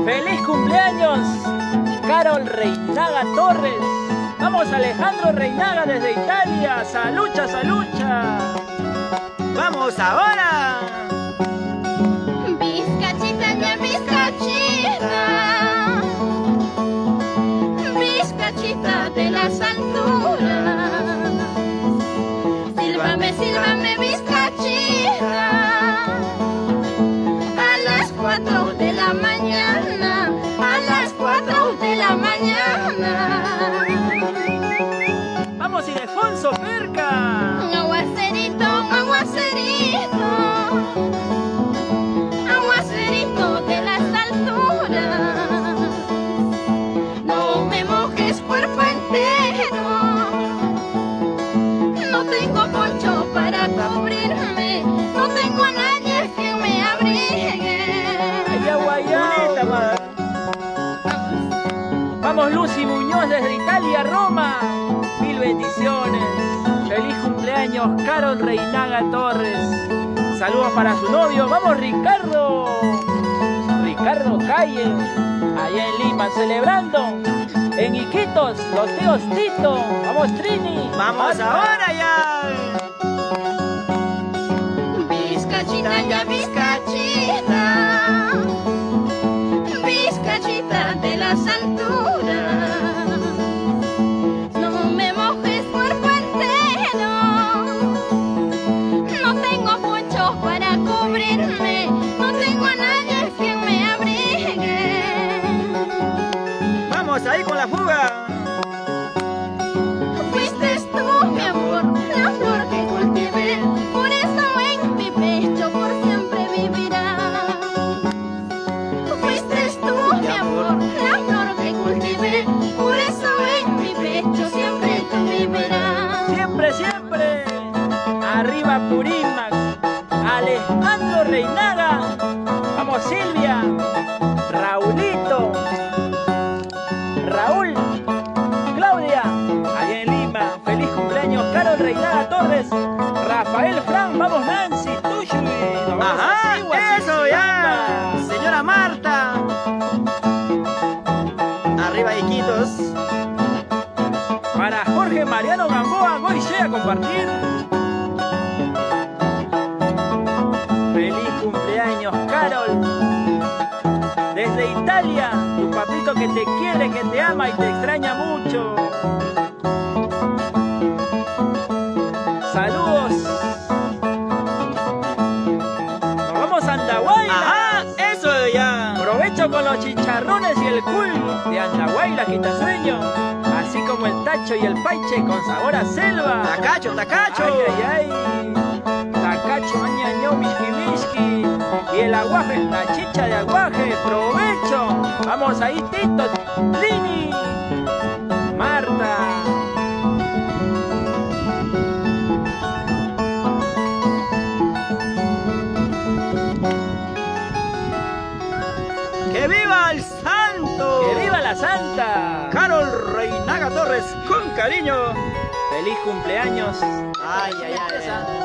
¡Feliz cumpleaños, Carol Reinaga Torres! Vamos, Alejandro Reinaga desde Italia. ¡Salucha, salucha! ¡Vamos ahora! Vizcachita, ya vizcachita, vizcachita de las alturas. Sílvame, sílvame, vizcachita, a las 4 de la mañana, a las 4 de la mañana. ¡Vamos, Ildefonso Perca! Aguacerito, aguacerito, aguacerito de las alturas. No me mojes cuerpo entero, no tengo poncho para cubrirme, no tengo a nadie que me abrigue. ¡Ay, aguayá! Madre. Vamos, Lucy Muñoz desde Italia, Roma. Mil bendiciones. Feliz cumpleaños, Carol Reinaga Torres. Saludos para su novio. Vamos, Ricardo. Ricardo Calle, allá en Lima, celebrando. En Iquitos, los tíos Tito. Vamos, Trini. ¡Vamos ahora ya! Vizcachita, ya vizcachita, vizcachita de las alturas. No me mojes cuerpo entero, no tengo ponchos para cubrirme, no tengo a nadie que me abrigue. ¡Vamos ahí con la fuga! Fuiste tú, mi amor, la flor que cultivé, por eso en mi pecho por siempre vivirá. Fuiste tú, mi amor, la flor que cultivé, por eso en mi pecho siempre tú vivirás. Siempre, siempre. Arriba Purímac. Alejandro Reinaga. Vamos, Silvia. Raulito. Raúl. Claudia. Allá en Lima. Feliz cumpleaños, Carol Reinaga Torres. Rafael Fran. Vamos, Nancy. Tushui. Ajá, eso ya. Señora Marta. Arriba, Iquitos. Para Jorge Mariano Gamboa, Goiche a compartir. Feliz cumpleaños, Carol. Desde Italia, tu papito que te quiere, que te ama y te extraña mucho. Saludos. Nos vamos a Andahuaylas. Ajá, eso ya. Provecho con los chicharrones y el cool de Andahuaylas, quitasueño. Así como el tacho y el paiche con sabor a selva. Tacacho, tacacho. Ay, ay, ay. Tacacho, añaño, miski, miski. Y el aguaje, la chicha de aguaje. Provecho. Vamos ahí, Tito, Trini, Marta. ¡Que viva el santo! ¡Que viva la santa! Carol Reinaga Torres, con cariño. ¡Feliz cumpleaños! ¡Ay, ay, ay!